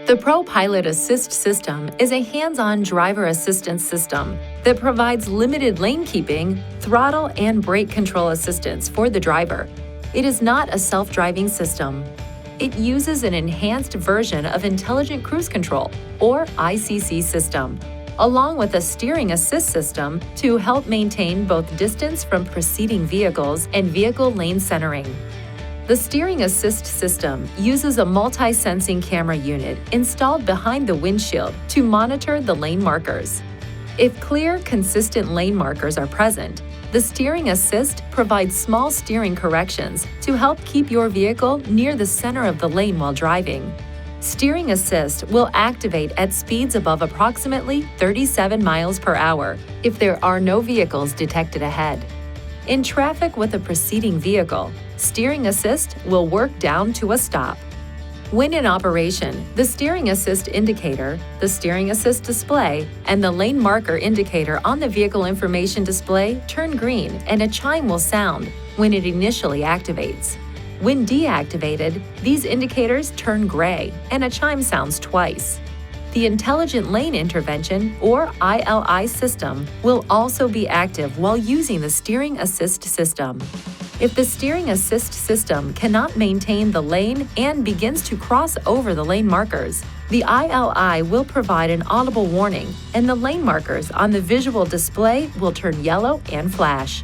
The ProPILOT Assist system is a hands-on driver assistance system that provides limited lane keeping, throttle, and brake control assistance for the driver. It is not a self-driving system. It uses an enhanced version of Intelligent Cruise Control, or ICC system, along with a steering assist system to help maintain both distance from preceding vehicles and vehicle lane centering. The steering assist system uses a multi-sensing camera unit installed behind the windshield to monitor the lane markers. If clear, consistent lane markers are present, the steering assist provides small steering corrections to help keep your vehicle near the center of the lane while driving. Steering assist will activate at speeds above approximately 37 miles per hour if there are no vehicles detected ahead. In traffic with a preceding vehicle, steering assist will work down to a stop. When in operation, the steering assist indicator, the steering assist display, and the lane marker indicator on the vehicle information display turn green and a chime will sound when it initially activates. When deactivated, these indicators turn gray and a chime sounds twice. The Intelligent Lane Intervention, or ILI system, will also be active while using the steering assist system. If the steering assist system cannot maintain the lane and begins to cross over the lane markers, the ILI will provide an audible warning and the lane markers on the visual display will turn yellow and flash.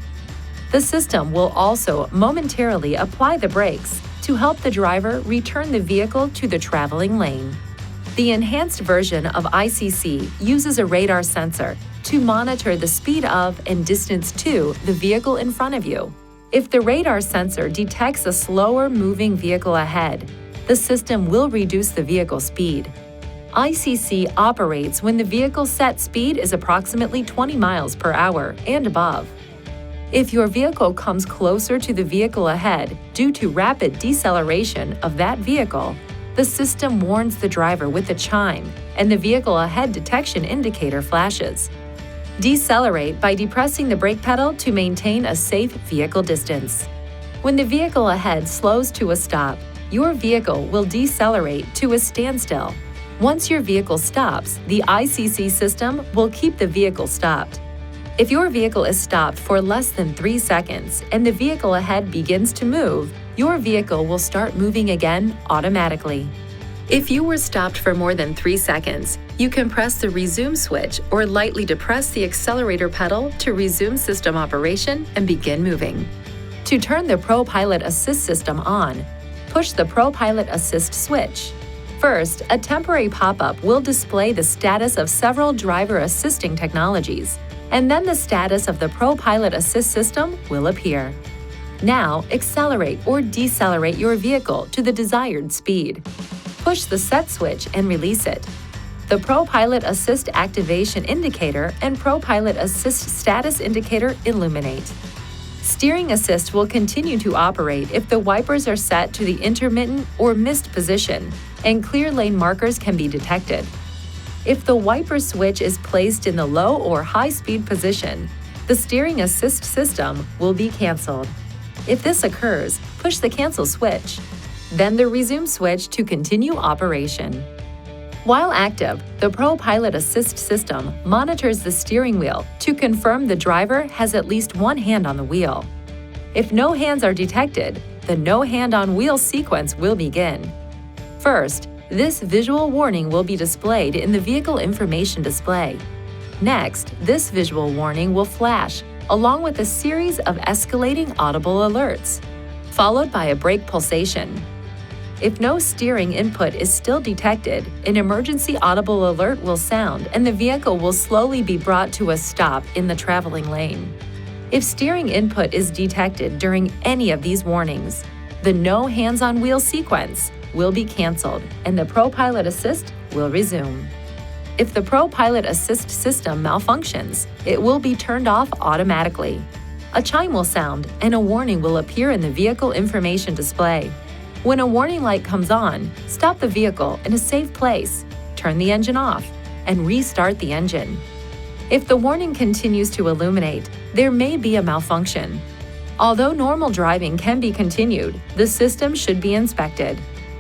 The system will also momentarily apply the brakes to help the driver return the vehicle to the traveling lane. The enhanced version of ICC uses a radar sensor to monitor the speed of and distance to the vehicle in front of you. If the radar sensor detects a slower moving vehicle ahead, the system will reduce the vehicle speed. ICC operates when the vehicle's set speed is approximately 20 miles per hour and above. If your vehicle comes closer to the vehicle ahead due to rapid deceleration of that vehicle, the system warns the driver with a chime and the vehicle ahead detection indicator flashes. Decelerate by depressing the brake pedal to maintain a safe vehicle distance. When the vehicle ahead slows to a stop, your vehicle will decelerate to a standstill. Once your vehicle stops, the ICC system will keep the vehicle stopped. If your vehicle is stopped for less than 3 seconds and the vehicle ahead begins to move, your vehicle will start moving again automatically. If you were stopped for more than 3 seconds, you can press the resume switch or lightly depress the accelerator pedal to resume system operation and begin moving. To turn the ProPILOT Assist system on, push the ProPILOT Assist switch. First, a temporary pop-up will display the status of several driver assisting technologies, and then the status of the ProPILOT Assist system will appear. Now, accelerate or decelerate your vehicle to the desired speed. Push the set switch and release it. The ProPILOT Assist activation indicator and ProPILOT Assist status indicator illuminate. Steering assist will continue to operate if the wipers are set to the intermittent or missed position and clear lane markers can be detected. If the wiper switch is placed in the low or high speed position, the steering assist system will be canceled. If this occurs, push the cancel switch, then the resume switch to continue operation. While active, the ProPILOT Assist system monitors the steering wheel to confirm the driver has at least one hand on the wheel. If no hands are detected, the no hand on wheel sequence will begin. First, this visual warning will be displayed in the vehicle information display. Next, this visual warning will flash, along with a series of escalating audible alerts, followed by a brake pulsation. If no steering input is still detected, an emergency audible alert will sound and the vehicle will slowly be brought to a stop in the traveling lane. If steering input is detected during any of these warnings, the no hands on wheel sequence will be canceled and the ProPILOT Assist will resume. If the ProPILOT Assist system malfunctions, it will be turned off automatically. A chime will sound and a warning will appear in the vehicle information display. When a warning light comes on, stop the vehicle in a safe place, turn the engine off, and restart the engine. If the warning continues to illuminate, there may be a malfunction. Although normal driving can be continued, the system should be inspected.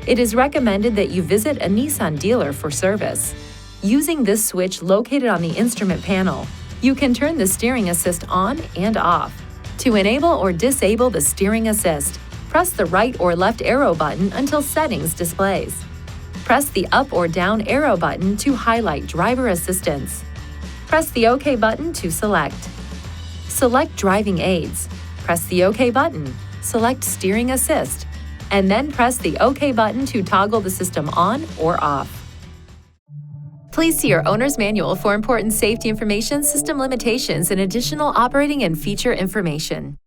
It is recommended that you visit a Nissan dealer for service. Using this switch located on the instrument panel, you can turn the steering assist on and off. To enable or disable the steering assist, press the right or left arrow button until settings displays. Press the up or down arrow button to highlight driver assistance. Press the OK button to select. Select driving aids. Press the OK button. Select steering assist, and then press the OK button to toggle the system on or off. Please see your owner's manual for important safety information, system limitations, and additional operating and feature information.